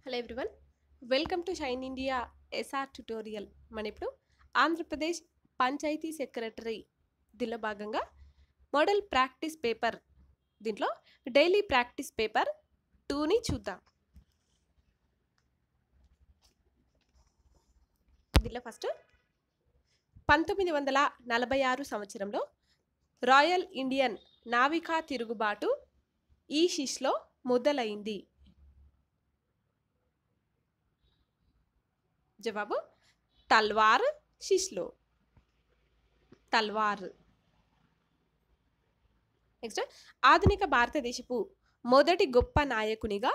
Hello everyone, welcome to Shine India SR tutorial. మన ఇప్పుడు Andhra Pradesh panchayat secretary దీనిలో భాగంగా మోడల్ ప్రాక్టీస్ పేపర్ దీంట్లో డైలీ ప్రాక్టీస్ పేపర్ 2ని చూద్దాం. దీనిలో ఫస్ట్ 1946 సంవత్సరంలో రాయల్ ఇండియన్ నావికా తిరుగుబాటు ఈ షిష్లో మొదలైంది. జవాబు తల్వార్ షిష్లో. తల్వార్. నెక్స్ట్, ఆధునిక భారతదేశపు మొదటి గొప్ప నాయకునిగా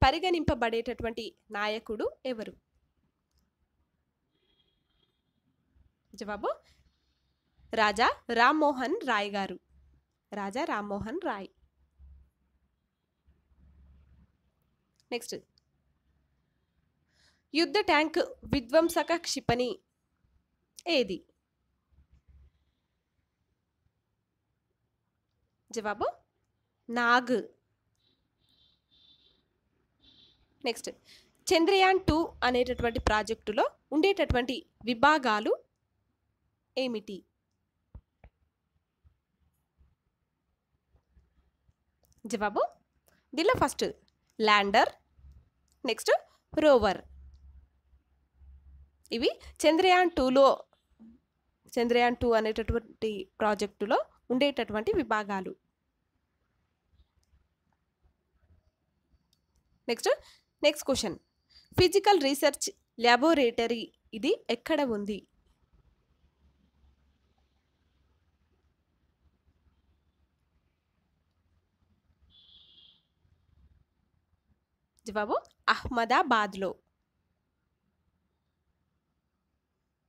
పరిగణింపబడేటటువంటి నాయకుడు ఎవరు? జవాబు రాజా రామ్మోహన్ రాయ్ గారు. రాజా రామ్మోహన్ రాయ్. నెక్స్ట్, యుద్ధ ట్యాంక్ విధ్వంసక క్షిపణి ఏది? జవాబు నాగ్. నెక్స్ట్, చంద్రయాన్ 2 అనేటటువంటి ప్రాజెక్టులో ఉండేటటువంటి విభాగాలు ఏమిటి? జవాబు దీనిలో ఫస్ట్ ల్యాండర్, నెక్స్ట్ రోవర్. ఇవి చంద్రయాన్ 2 అనేటటువంటి ప్రాజెక్టులో ఉండేటటువంటి విభాగాలు. Next question, physical research laboratory ఇది ఎక్కడ ఉంది? జవాబు అహ్మదాబాద్లో.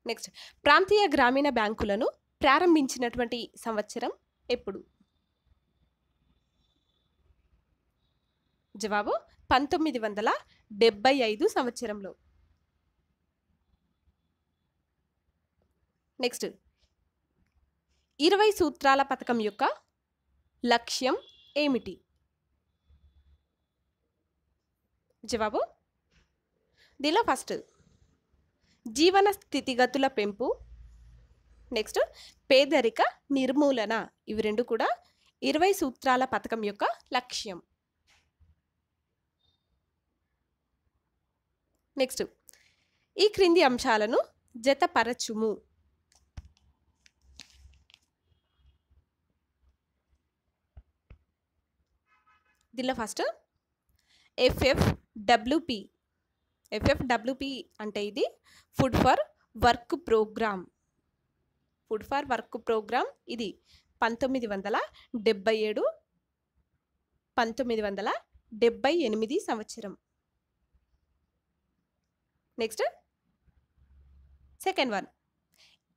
నెక్స్ట్, ప్రాంతీయ గ్రామీణ బ్యాంకులను ప్రారంభించినటువంటి సంవత్సరం ఎప్పుడు? జవాబు 1975 సంవత్సరంలో. నెక్స్ట్, 20 సూత్రాల పథకం యొక్క లక్ష్యం ఏమిటి? జవాబు దీనిలో ఫస్ట్ జీవన స్థితిగతుల పెంపు, నెక్స్ట్ పేదరిక నిర్మూలన. ఇవి రెండు కూడా 20 సూత్రాల పథకం యొక్క లక్ష్యం. నెక్స్ట్, ఈ క్రింది అంశాలను జతపరచుము. దీనిలో ఫస్ట్ ఎఫ్ఎఫ్డబ్ల్యూపి. ఎఫ్ఎఫ్డబ్ల్యూపి అంటే ఇది food for work programme. Food for work programme ఇది 1977 1978 సంవత్సరం. Next second one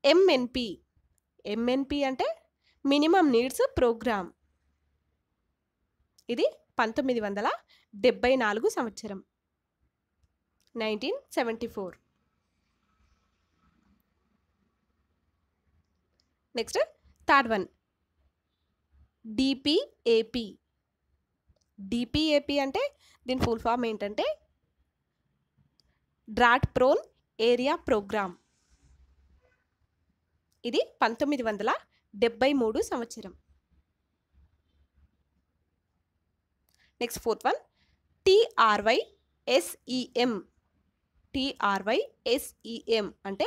MNP. MNP అంటే మినిమం నీడ్స్ ప్రోగ్రామ్. ఇది 1974 సంవత్సరం, 1974. Next third one DPAP. DPAP అంటే దీని ఫుల్ ఫామ్ ఏంటంటే డ్రాట్ ప్రోన్ ఏరియా ప్రోగ్రామ్. ఇది 1973 సంవత్సరం. Next fourth one TRYSEM. TRYSEM అంటే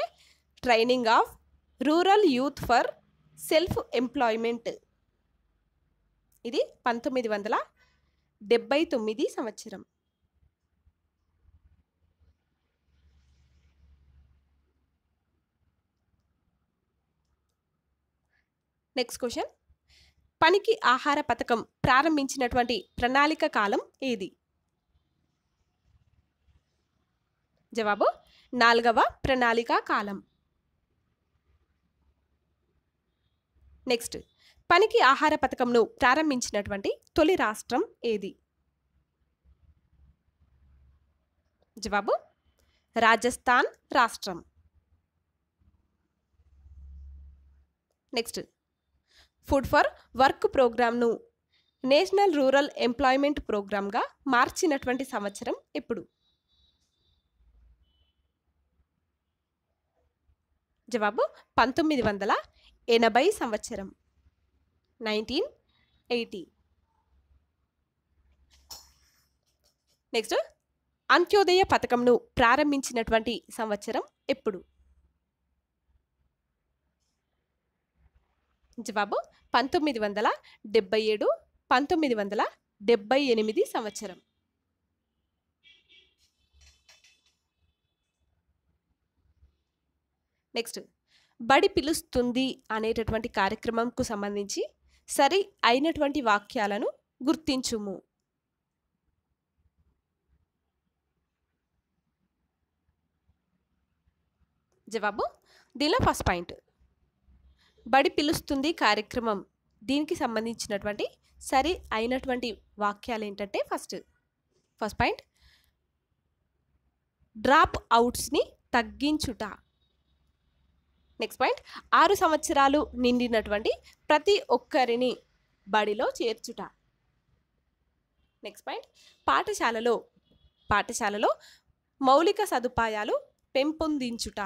training of rural youth for self employment. ఇది 1979 సంవత్సరం. నెక్స్ట్ క్వశ్చన్, పనికి ఆహార పథకం ప్రారంభించినటువంటి ప్రణాళిక కాలం ఏది? జవాబు 4వ ప్రణాళిక కాలం. నెక్స్ట్, పనికి ఆహార పథకంను ప్రారంభించినటువంటి తొలి రాష్ట్రం ఏది? జవాబు రాజస్థాన్ రాష్ట్రం. నెక్స్ట్, ఫుడ్ ఫర్ వర్క్ ప్రోగ్రామ్ను నేషనల్ రూరల్ ఎంప్లాయ్మెంట్ ప్రోగ్రామ్గా మార్చినటువంటి సంవత్సరం ఎప్పుడు? జవాబు 1980 సంవత్సరం 1980. నెక్స్ట్, అంత్యోదయ పథకంను ప్రారంభించినటువంటి సంవత్సరం ఎప్పుడు? జవాబు 1977 1978 సంవత్సరం. నెక్స్ట్, బడి పిలుస్తుంది అనేటటువంటి కార్యక్రమంకు సంబంధించి సరి అయినటువంటి వాక్యాలను గుర్తించుము. జవాబు దీనిలో ఫస్ట్ పాయింట్ బడి పిలుస్తుంది కార్యక్రమం, దీనికి సంబంధించినటువంటి సరి అయినటువంటి వాక్యాలు ఏంటంటే ఫస్ట్ పాయింట్ డ్రాప్ అవుట్స్ని తగ్గించుట. నెక్స్ట్ పాయింట్ 6 సంవత్సరాలు నిండినటువంటి ప్రతి ఒక్కరిని బడిలో చేర్చుట. నెక్స్ట్ పాయింట్ పాఠశాలలో మౌలిక సదుపాయాలు పెంపొందించుట.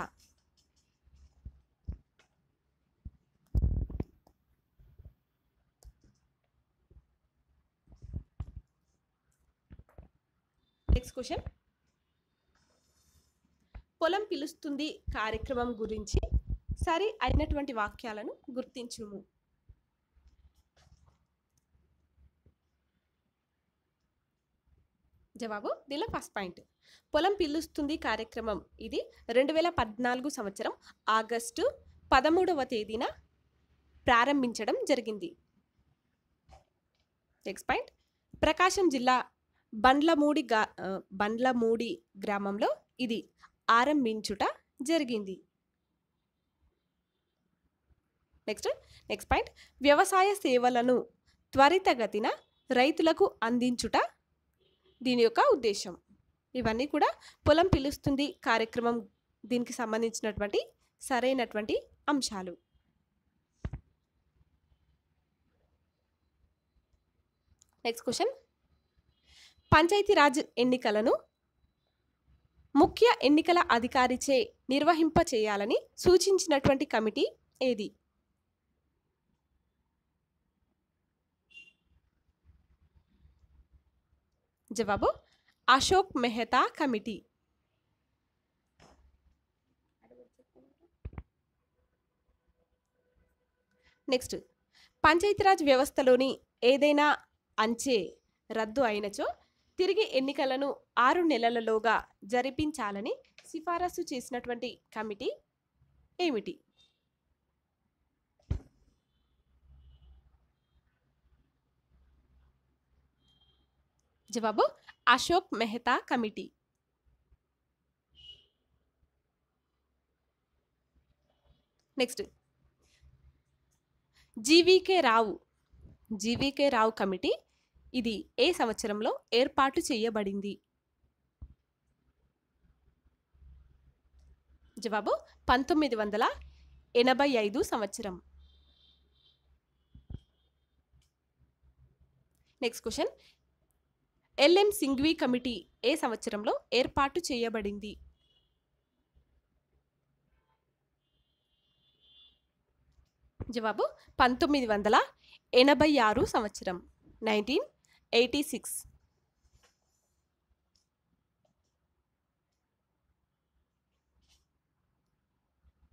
నెక్స్ట్ క్వశ్చన్, పొలం పిలుస్తుంది కార్యక్రమం గురించి సరి అయినటువంటి వాక్యాలను గుర్తించుము. జవాబు దీనిలో ఫస్ట్ పాయింట్ పొలం పిలుస్తుంది కార్యక్రమం ఇది 2014 సంవత్సరం ఆగస్టు 13వ తేదీన ప్రారంభించడం జరిగింది. నెక్స్ట్ పాయింట్ ప్రకాశం జిల్లా బండ్లమూడి గ్రామంలో ఇది ఆరంభించుట జరిగింది. నెక్స్ట్ పాయింట్ వ్యవసాయ సేవలను త్వరితగతిన రైతులకు అందించుట దీని యొక్క ఉద్దేశం. ఇవన్నీ కూడా పొలం పిలుస్తుంది కార్యక్రమం దీనికి సంబంధించినటువంటి సరైనటువంటి అంశాలు. నెక్స్ట్ క్వశ్చన్, పంచాయతీరాజ్ ఎన్నికలను ముఖ్య ఎన్నికల అధికారిచే నిర్వహింపచేయాలని సూచించినటువంటి కమిటీ ఏది? జవాబు అశోక్ మెహతా కమిటీ. నెక్స్ట్, పంచాయతీరాజ్ వ్యవస్థలోని ఏదైనా అంచె రద్దు అయినచో తిరిగి ఎన్నికలను 6 నెలలలోగా జరిపించాలని సిఫారసు చేసినటువంటి కమిటీ ఏమిటి? జవాబు Ashok Mehta committee. Next, GVK Rao committee ఇది ఏ సంవత్సరంలో ఏర్పాటు చేయబడింది? జవాబు 1985 సంవత్సరం. Next question, LM Singhvi committee ఏ సంవత్సరంలో ఏర్పాటు చేయబడింది? జవాబు 1986 సంవత్సరం 1986.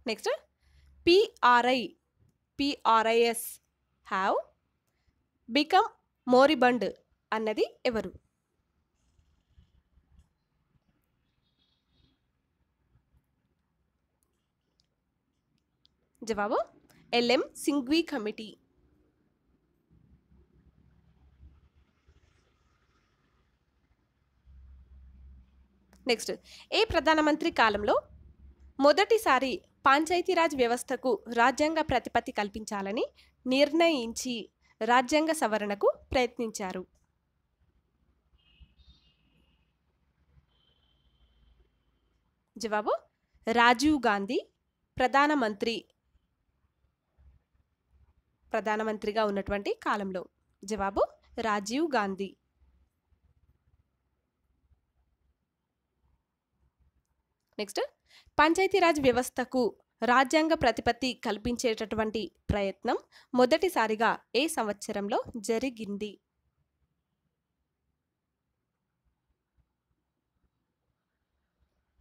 Next, PRIs have become moribund అన్నది ఎవరు? జవాబు ఎల్ఎం సింఘ్వి కమిటీ. నెక్స్ట్, ఏ ప్రధానమంత్రి కాలంలో మొదటిసారి పంచాయతీరాజ్ వ్యవస్థకు రాజ్యాంగ ప్రతిపత్తి కల్పించాలని నిర్ణయించి రాజ్యాంగ సవరణకు ప్రయత్నించారు? జవాబు రాజీవ్ గాంధీ ప్రధానమంత్రిగా ఉన్నటువంటి కాలంలో. జవాబు రాజీవ్ గాంధీ. నెక్స్ట్, పంచాయతీరాజ్ వ్యవస్థకు రాజ్యాంగ ప్రతిపత్తి కల్పించేటటువంటి ప్రయత్నం మొదటిసారిగా ఏ సంవత్సరంలో జరిగింది?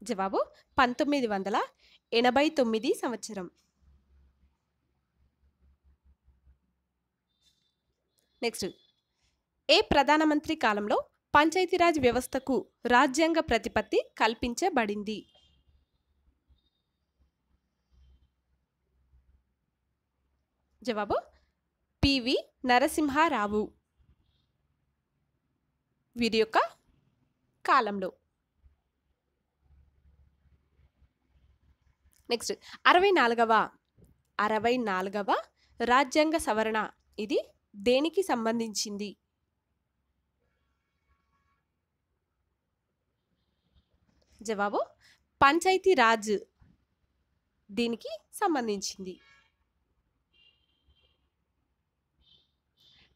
జవాబు 1989 సంవత్సరం. నెక్స్ట్, ఏ ప్రధానమంత్రి కాలంలో పంచాయతీరాజ్ వ్యవస్థకు రాజ్యాంగ ప్రతిపత్తి కల్పించబడింది? జవాబు పివి నరసింహారావు. వీరి యొక్క కాలంలో. నెక్స్ట్, 64వ రాజ్యాంగ సవరణ ఇది దేనికి సంబంధించింది? జవాబు పంచాయతీ రాజ్ దీనికి సంబంధించింది.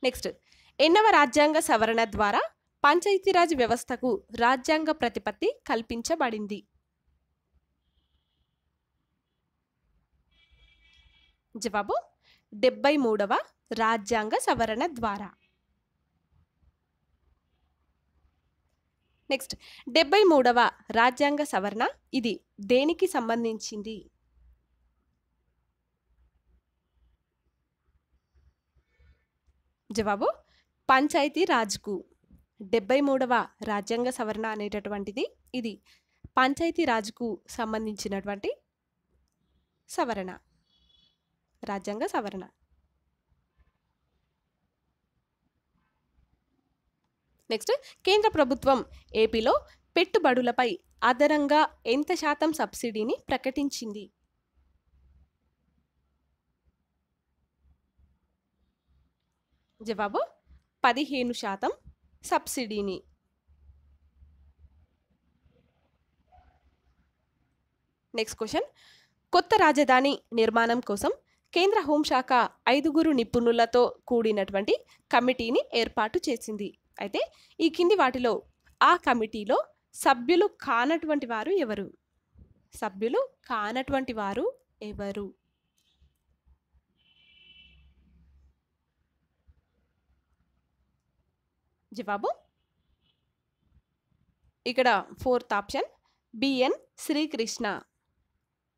నెక్స్ట్, ఎన్నవ రాజ్యాంగ సవరణ ద్వారా పంచాయతీరాజ్ వ్యవస్థకు రాజ్యాంగ ప్రతిపత్తి కల్పించబడింది? జవాబు 73వ రాజ్యాంగ సవరణ ద్వారా. నెక్స్ట్, 73వ రాజ్యాంగ సవరణ ఇది దేనికి సంబంధించింది? జవాబు పంచాయతీ రాజ్కు. 73వ రాజ్యాంగ సవరణ అనేటటువంటిది ఇది పంచాయతీ రాజ్కు సంబంధించినటువంటి సవరణ, రాజ్యాంగ సవరణ. నెక్స్ట్, కేంద్ర ప్రభుత్వం ఏపీలో పెట్టుబడులపై అదనంగా ఎంత శాతం సబ్సిడీని ప్రకటించింది? జవాబు 15% సబ్సిడీని. నెక్స్ట్ క్వశ్చన్, కొత్త రాజధాని నిర్మాణం కోసం కేంద్ర హోంశాఖ 5 నిపుణులతో కూడినటువంటి కమిటీని ఏర్పాటు చేసింది. అయితే ఈ కింది వాటిలో ఆ కమిటీలో సభ్యులు కానటువంటి వారు ఎవరు? సభ్యులు కానటువంటి వారు ఎవరు? జవాబు ఇక్కడ 4th ఆప్షన్ బిఎన్ శ్రీకృష్ణ.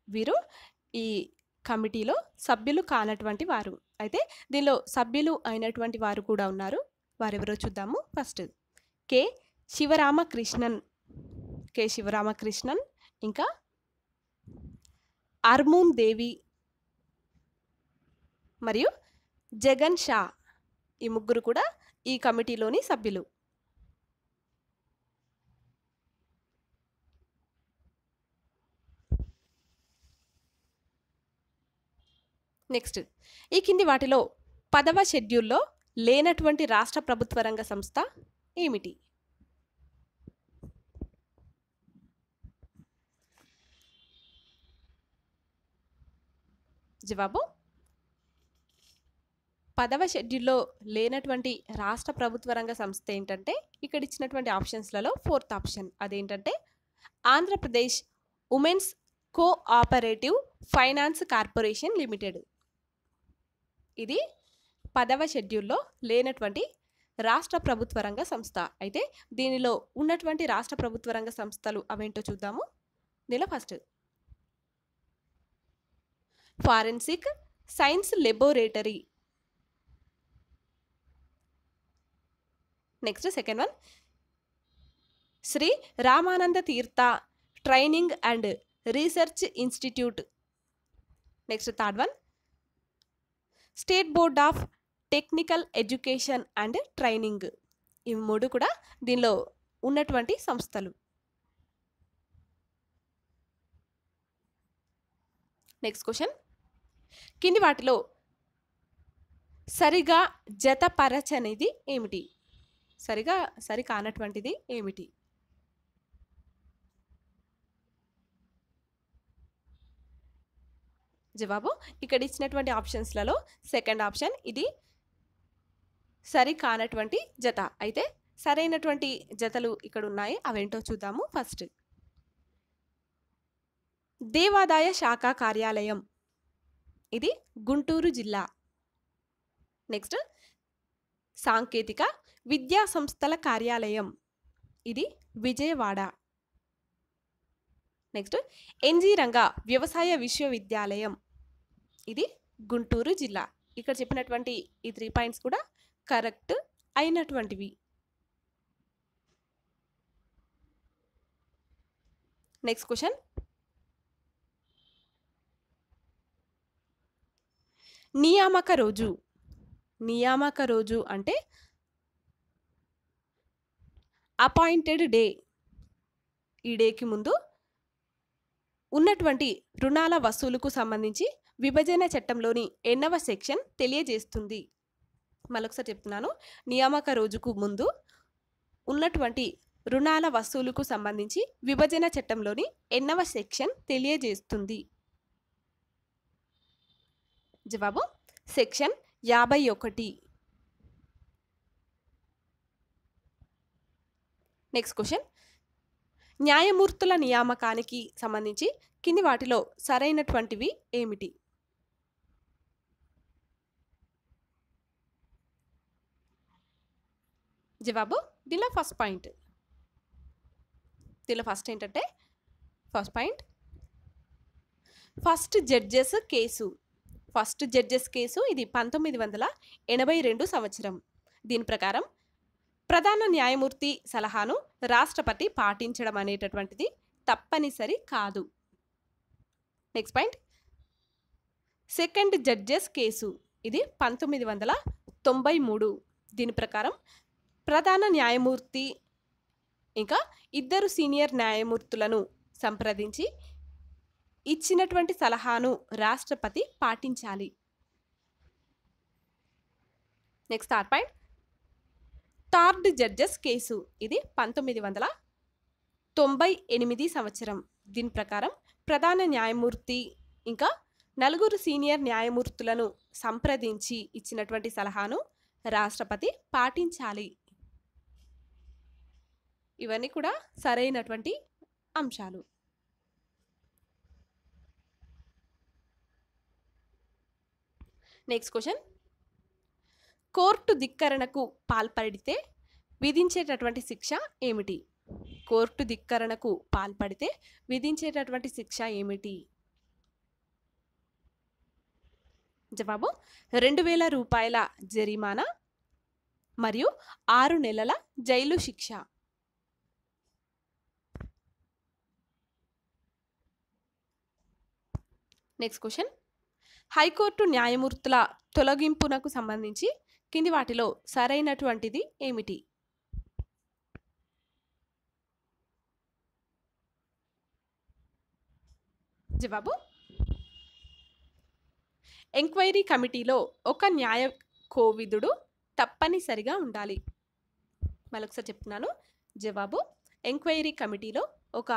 వీరు ఈ కమిటీలో సభ్యులు కానటువంటి వారు. అయితే దీనిలో సభ్యులు అయినటువంటి వారు కూడా ఉన్నారు. వారెవరో చూద్దాము. ఫస్ట్ కె శివరామకృష్ణన్, ఇంకా అర్మూన్ దేవి మరియు జగన్ షా. ఈ ముగ్గురు కూడా ఈ కమిటీలోని సభ్యులు. నెక్స్ట్, ఈ కింది వాటిలో 10వ షెడ్యూల్లో లేనటువంటి రాష్ట్ర ప్రభుత్వ రంగ సంస్థ ఏమిటి? జవాబు 10వ షెడ్యూల్లో లేనటువంటి రాష్ట్ర ప్రభుత్వ రంగ సంస్థ ఏంటంటే ఇక్కడ ఇచ్చినటువంటి ఆప్షన్స్లలో 4th ఆప్షన్. అదేంటంటే Andhra Pradesh women's cooperative finance corporation limited. ఇది 10వ షెడ్యూల్లో లేనటువంటి రాష్ట్ర ప్రభుత్వ రంగ సంస్థ. అయితే దీనిలో ఉన్నటువంటి రాష్ట్ర ప్రభుత్వ రంగ సంస్థలు అవేంటో చూద్దాము. దీనిలో first forensic science laboratory. Next second one Shri Ramananda Tirtha training and research institute. Next third one state board of technical education and training. ఇవి మూడు కూడా దీనిలో ఉన్నటువంటి సంస్థలు. నెక్స్ట్ క్వశ్చన్, కింది వాటిలో సరిగా జతపరచనిది ఏమిటి? సరి కానటువంటిది ఏమిటి? జవాబు ఇక్కడ ఇచ్చినటువంటి ఆప్షన్స్లలో సెకండ్ ఆప్షన్ ఇది సరి కానటువంటి జత. అయితే సరైనటువంటి జతలు ఇక్కడ ఉన్నాయి. అవేంటో చూద్దాము. ఫస్ట్ దేవాదాయ శాఖ కార్యాలయం, ఇది గుంటూరు జిల్లా. నెక్స్ట్ సాంకేతిక విద్యా సంస్థల కార్యాలయం, ఇది విజయవాడ. నెక్స్ట్ ఎన్జీ రంగా వ్యవసాయ విశ్వవిద్యాలయం, ఇది గుంటూరు జిల్లా. ఇక్కడ చెప్పినటువంటి ఈ 3 పాయింట్స్ కూడా కరెక్ట్ అయినటువంటివి. నెక్స్ట్ క్వశ్చన్, నియామక రోజు. నియామక రోజు అంటే అపాయింటెడ్ డే. ఈ డేకి ముందు ఉన్నటువంటి రుణాల వసూలుకు సంబంధించి విభజన చట్టంలోని ఎన్నవ సెక్షన్ తెలియజేస్తుంది? మరొకసారి చెప్తున్నాను. నియామక రోజుకు ముందు ఉన్నటువంటి రుణాల వసూలుకు సంబంధించి విభజన చట్టంలోని ఎన్నవ సెక్షన్ తెలియజేస్తుంది? జవాబు సెక్షన్ 51. నెక్స్ట్ క్వశ్చన్, న్యాయమూర్తుల నియామకానికి సంబంధించి కింది వాటిలో సరైనటువంటివి ఏమిటి? జవాబు దీనిలో ఫస్ట్ పాయింట్. దీనిలో ఫస్ట్ ఏంటంటే first point, first judges case. First judges case ఇది 1982 సంవత్సరం. దీని ప్రకారం ప్రధాన న్యాయమూర్తి సలహాను రాష్ట్రపతి పాటించడం అనేటటువంటిది తప్పనిసరి కాదు. Next point, second judges case ఇది 1993. దీని ప్రకారం ప్రధాన న్యాయమూర్తి ఇంకా 2 సీనియర్ న్యాయమూర్తులను సంప్రదించి ఇచ్చినటువంటి సలహాను రాష్ట్రపతి పాటించాలి. Next third point, third judges case ఇది 1998 సంవత్సరం. దీని ప్రకారం ప్రధాన న్యాయమూర్తి ఇంకా 4 సీనియర్ న్యాయమూర్తులను సంప్రదించి ఇచ్చినటువంటి సలహాను రాష్ట్రపతి పాటించాలి. ఇవన్నీ కూడా సరైనటువంటి అంశాలు. నెక్స్ట్ క్వశ్చన్, కోర్టు ధిక్కరణకు పాల్పడితే విధించేటటువంటి శిక్ష ఏమిటి? కోర్టు ధిక్కరణకు పాల్పడితే విధించేటటువంటి శిక్ష ఏమిటి? జవాబు 2000 రూపాయల జరిమానా మరియు 6 నెలల జైలు శిక్ష. నెక్స్ట్ క్వశ్చన్, హైకోర్టు న్యాయమూర్తుల తొలగింపునకు సంబంధించి కింది వాటిలో సరైనటువంటిది ఏమిటి? జవాబు ఎంక్వైరీ కమిటీలో ఒక న్యాయ కోవిదుడు తప్పనిసరిగా ఉండాలి. మరొకసారి చెప్తున్నాను. జవాబు ఎంక్వైరీ కమిటీలో ఒక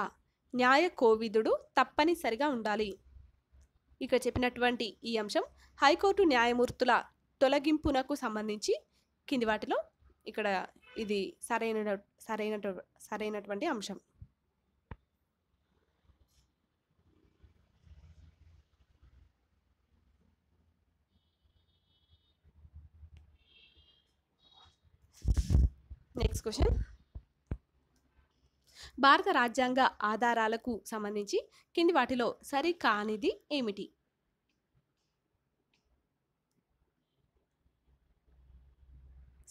న్యాయ కోవిదుడు తప్పనిసరిగా ఉండాలి. ఇక్కడ చెప్పినటువంటి ఈ అంశం హైకోర్టు న్యాయమూర్తుల తొలగింపునకు సంబంధించి కింది వాటిలో ఇక్కడ ఇది సరైనటువంటి అంశం. నెక్స్ట్ క్వశ్చన్, భారత రాజ్యాంగ ఆధారాలకు సంబంధించి కింది వాటిలో సరికానిది ఏమిటి?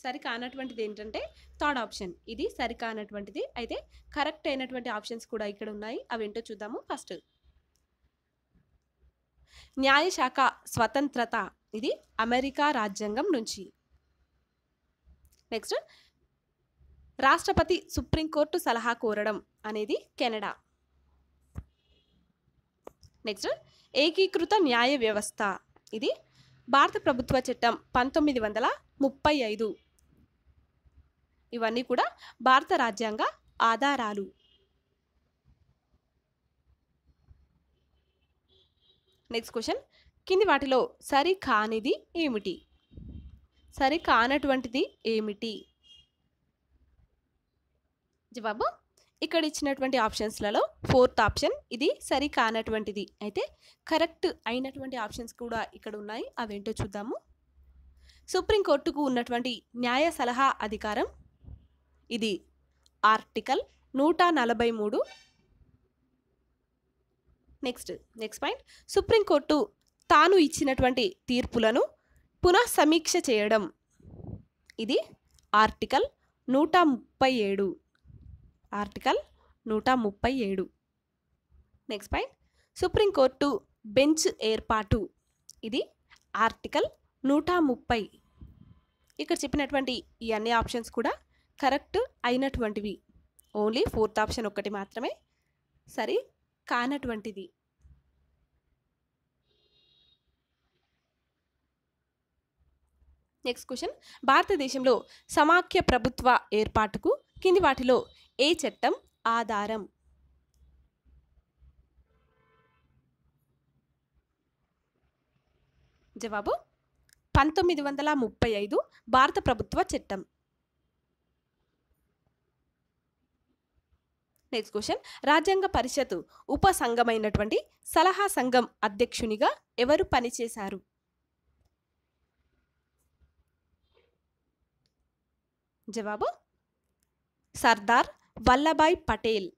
సరికానటువంటిది ఏంటంటే థర్డ్ ఆప్షన్, ఇది సరికానటువంటిది. అయితే కరెక్ట్ అయినటువంటి ఆప్షన్స్ కూడా ఇక్కడ ఉన్నాయి. అవేంటో చూద్దాము. ఫస్ట్, న్యాయశాఖ స్వతంత్రత, ఇది అమెరికా రాజ్యాంగం నుంచి. నెక్స్ట్, రాష్ట్రపతి సుప్రీంకోర్టు సలహా కోరడం అనేది కెనడా. నెక్స్ట్, ఏకీకృత న్యాయ వ్యవస్థ, ఇది భారత ప్రభుత్వ చట్టం 1935. ఇవన్నీ కూడా భారత రాజ్యాంగ ఆధారాలు. నెక్స్ట్ క్వశ్చన్, కింది వాటిలో సరికానిది ఏమిటి? సరికానటువంటిది ఏమిటి? జవాబు ఇక్కడ ఇచ్చినటువంటి ఆప్షన్స్లలో ఫోర్త్ ఆప్షన్ ఇది సరి కానటువంటిది. అయితే కరెక్ట్ అయినటువంటి ఆప్షన్స్ కూడా ఇక్కడ ఉన్నాయి. అవేంటో చూద్దాము. సుప్రీంకోర్టుకు ఉన్నటువంటి న్యాయ సలహా అధికారం ఇది ఆర్టికల్ 143. నెక్స్ట్ పాయింట్, సుప్రీంకోర్టు తాను ఇచ్చినటువంటి తీర్పులను పునః సమీక్ష చేయడం ఇది article 137. Article 137. Next point, supreme court bench ఏర్పాటు ఇది ఆర్టికల్ 130. ఇక్కడ చెప్పినటువంటి ఈ అన్ని ఆప్షన్స్ కూడా కరెక్ట్ అయినటువంటివి. ఓన్లీ ఫోర్త్ ఆప్షన్ ఒక్కటి మాత్రమే సరి కానటువంటిది. నెక్స్ట్ క్వశ్చన్, భారతదేశంలో సమాఖ్య ప్రభుత్వ ఏర్పాటుకు కింది వాటిలో ఏ చట్టం ఆధారం? జవాబు 1935 భారత ప్రభుత్వ చట్టం. నెక్స్ట్ క్వశ్చన్, రాజ్యాంగ పరిషత్ ఉప సంఘమైనటువంటి సలహా సంఘం అధ్యక్షునిగా ఎవరు పనిచేశారు? జవాబు సర్దార్ వల్లభాయ్ పటేల్.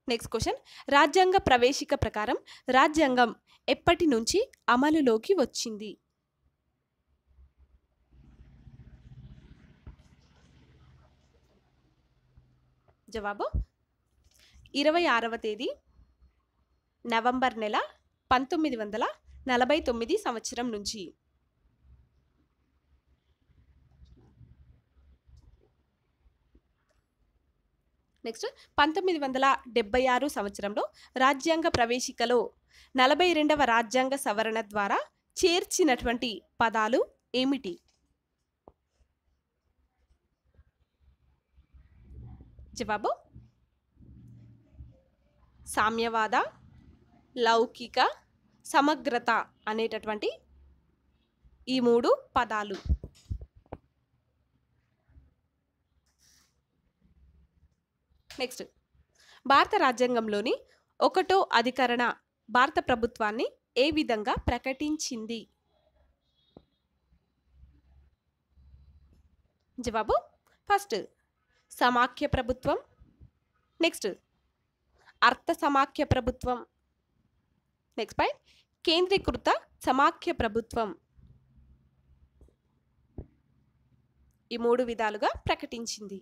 నెక్స్ట్ క్వశ్చన్, రాజ్యాంగ ప్రవేశిక ప్రకారం రాజ్యాంగం ఎప్పటి నుంచి అమలులోకి వచ్చింది? జవాబు 26వ తేదీ నవంబర్ నెల 1949 సంవత్సరం నుంచి. నెక్స్ట్ 1976 సంవత్సరంలో రాజ్యాంగ ప్రవేశికలో 42వ రాజ్యాంగ సవరణ ద్వారా చేర్చినటువంటి పదాలు ఏమిటి? జవాబు సామ్యవాద, లౌకిక, సమగ్రత అనేటటువంటి ఈ 3 పదాలు. నెక్స్ట్, భారత రాజ్యాంగంలోని 1వ అధికరణ భారత ప్రభుత్వాన్ని ఏ విధంగా ప్రకటించింది? జవాబు ఫస్ట్ సమాఖ్య ప్రభుత్వం, నెక్స్ట్ అర్థ సమాఖ్య ప్రభుత్వం, నెక్స్ట్ పాయింట్ కేంద్రీకృత సమాఖ్య ప్రభుత్వం. ఈ 3 విధాలుగా ప్రకటించింది.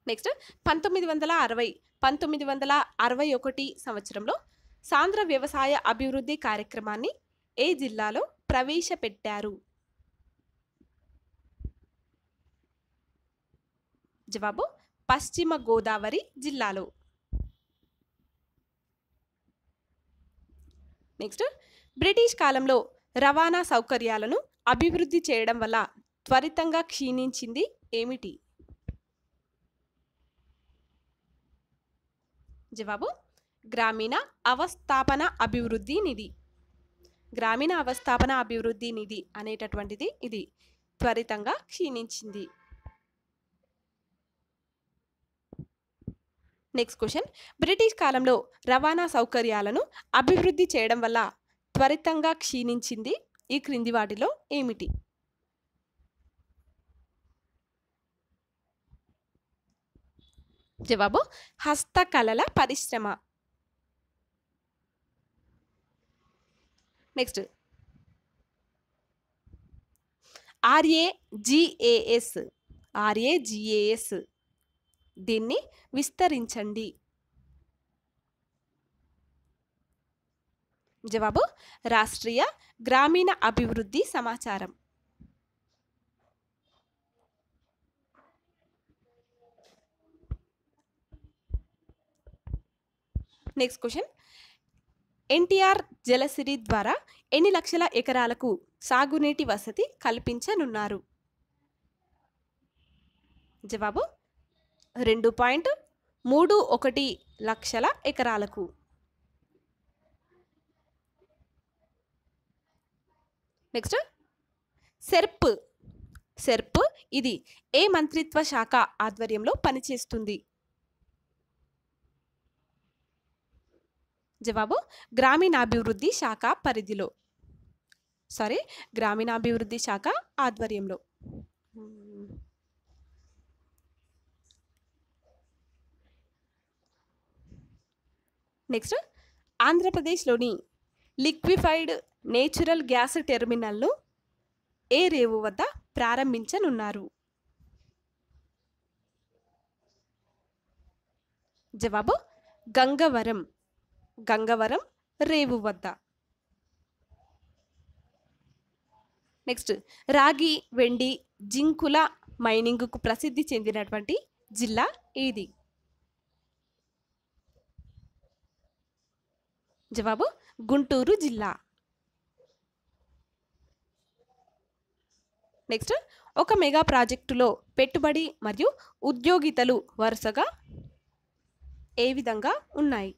నెక్స్ట్ 1961 సంవత్సరంలో సాంద్ర వ్యవసాయ అభివృద్ధి కార్యక్రమాన్ని ఏ జిల్లాలో ప్రవేశపెట్టారు? జవాబు పశ్చిమ గోదావరి జిల్లాలో. నెక్స్ట్, బ్రిటిష్ కాలంలో రవాణా సౌకర్యాలను అభివృద్ధి చేయడం వల్ల త్వరితంగా క్షీణించింది ఏమిటి? జవాబు గ్రామీణ అవస్థాపన అభివృద్ధి నిధి. గ్రామీణ అవస్థాపన అభివృద్ధి నిధి అనేటటువంటిది ఇది త్వరితంగా క్షీణించింది. నెక్స్ట్ క్వశ్చన్, బ్రిటిష్ కాలంలో రవాణా సౌకర్యాలను అభివృద్ధి చేయడం వల్ల త్వరితంగా క్షీణించింది ఈ క్రింది వాటిలో ఏమిటి? జవాబు హస్తకళల పరిశ్రమ. నెక్స్ట్, RAGAS దీన్ని విస్తరించండి. జవాబు రాష్ట్రీయ గ్రామీణ అభివృద్ధి సమాచారం. నెక్స్ట్ క్వశ్చన్, ఎన్టీఆర్ జలసిరి ద్వారా ఎన్ని లక్షల ఎకరాలకు సాగునీటి వసతి కల్పించనున్నారు? జవాబు 2.31 లక్షల ఎకరాలకు. Next SERP. సెర్ప్ ఇది ఏ మంత్రిత్వ శాఖ ఆధ్వర్యంలో పనిచేస్తుంది? జవాబు గ్రామీణాభివృద్ధి శాఖ పరిధిలో, గ్రామీణాభివృద్ధి శాఖ ఆధ్వర్యంలో. నెక్స్ట్ ఆంధ్రప్రదేశ్లోని లిక్విఫైడ్ నేచురల్ గ్యాస్ టెర్మినల్ను ఏ రేవు వద్ద ప్రారంభించనున్నారు? జవాబు గంగవరం. గంగవరం రేవు వద్ద. నెక్స్ట్ రాగి, వెండి, జింకుల మైనింగ్కు ప్రసిద్ధి చెందినటువంటి జిల్లా ఏది? జవాబు గుంటూరు జిల్లా. నెక్స్ట్ ఒక మెగా ప్రాజెక్టులో పెట్టుబడి మరియు ఉద్యోగితలు వరుసగా ఏ విధంగా ఉన్నాయి?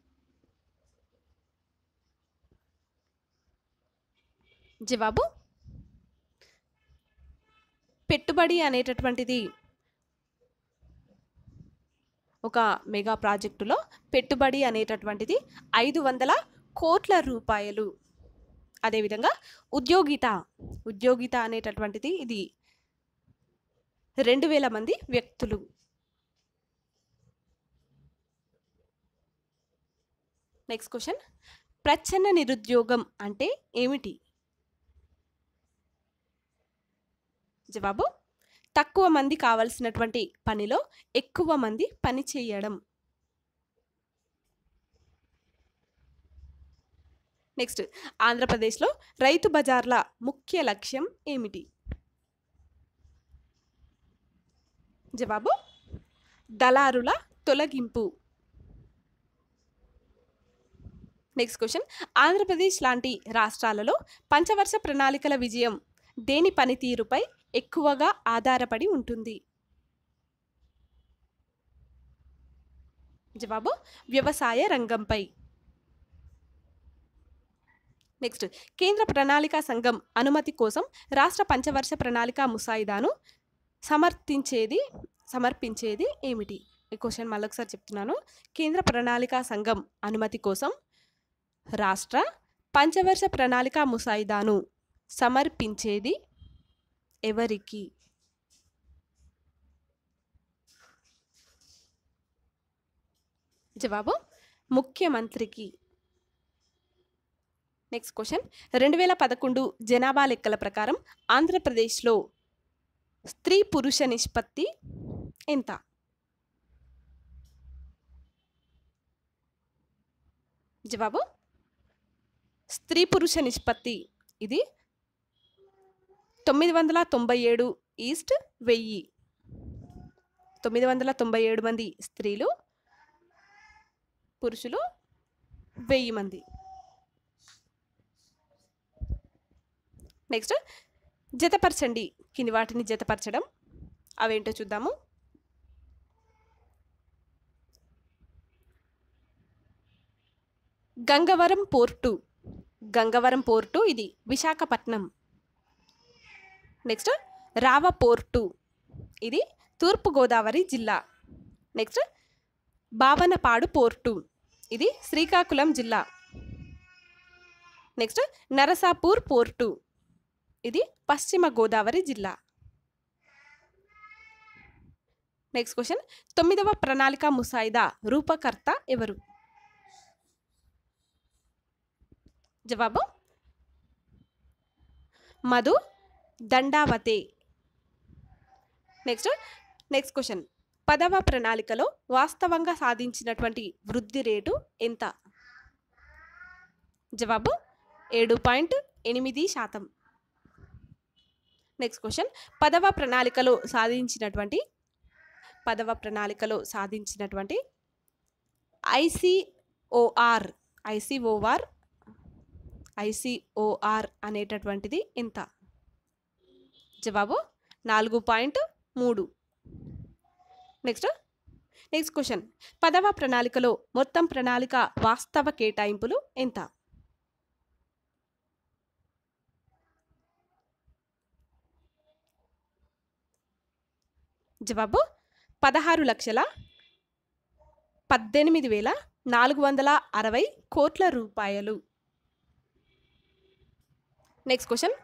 జవాబు పెట్టుబడి అనేటటువంటిది ఒక మెగా ప్రాజెక్టులో పెట్టుబడి అనేటటువంటిది 500 కోట్ల రూపాయలు. అదేవిధంగా ఉద్యోగిత అనేటటువంటిది ఇది 2000 మంది వ్యక్తులు. నెక్స్ట్ క్వశ్చన్, ప్రచ్ఛన్న నిరుద్యోగం అంటే ఏమిటి? జవాబు తక్కువ మంది కావాల్సినటువంటి పనిలో ఎక్కువ మంది పని చేయడం. నెక్స్ట్ ఆంధ్రప్రదేశ్లో రైతు బజార్ల ముఖ్య లక్ష్యం ఏమిటి? జవాబు దళారుల తొలగింపు. నెక్స్ట్ క్వశ్చన్, ఆంధ్రప్రదేశ్ లాంటి రాష్ట్రాలలో పంచవర్ష ప్రణాళికల విజయం దేని పనితీరుపై ఎక్కువగా ఆధారపడి ఉంటుంది? జవాబు వ్యవసాయ రంగంపై. నెక్స్ట్ కేంద్ర ప్రణాళికా సంఘం అనుమతి కోసం రాష్ట్ర పంచవర్ష ప్రణాళిక ముసాయిదాను సమర్పించేది ఏమిటి? ఈ క్వశ్చన్ మళ్ళొకసారి చెప్తున్నాను. కేంద్ర ప్రణాళికా సంఘం అనుమతి కోసం రాష్ట్ర పంచవర్ష ప్రణాళిక ముసాయిదాను సమర్పించేది ఎవరికి? జవాబు ముఖ్యమంత్రికి. నెక్స్ట్ క్వశ్చన్, 2011 జనాభా లెక్కల ప్రకారం ఆంధ్రప్రదేశ్లో స్త్రీ పురుష నిష్పత్తి ఎంత? జవాబు స్త్రీ పురుష నిష్పత్తి ఇది 997 ఈస్ట్ 1000. 997 మంది స్త్రీలు, పురుషులు 1000 మంది. నెక్స్ట్ జతపరచండి, కింది వాటిని జతపరచడం అవేంటో చూద్దాము. గంగవరం పోర్టు ఇది విశాఖపట్నం. నెక్స్ట్ రావ పోర్టు ఇది తూర్పుగోదావరి జిల్లా. నెక్స్ట్ బావనపాడు పోర్టు ఇది శ్రీకాకుళం జిల్లా. నెక్స్ట్ నరసాపూర్ పోర్టు ఇది పశ్చిమ గోదావరి జిల్లా. నెక్స్ట్ క్వశ్చన్, 9వ ప్రణాళిక ముసాయిదా రూపకర్త ఎవరు? జవాబు మధు దండావతే. నెక్స్ట్ క్వశ్చన్, 10వ ప్రణాళికలో వాస్తవంగా సాధించినటువంటి వృద్ధి రేటు ఎంత? జవాబు 7.8%. నెక్స్ట్ క్వశ్చన్, 10వ ప్రణాళికలో సాధించినటువంటి ఐసిఓఆర్ అనేటటువంటిది ఎంత? జవాబు 4.3. నెక్స్ట్ క్వశ్చన్, 10వ ప్రణాళికలో మొత్తం ప్రణాళిక వాస్తవ కేటాయింపులు ఎంత? జవాబు 16,18,460 కోట్ల రూపాయలు. Next question,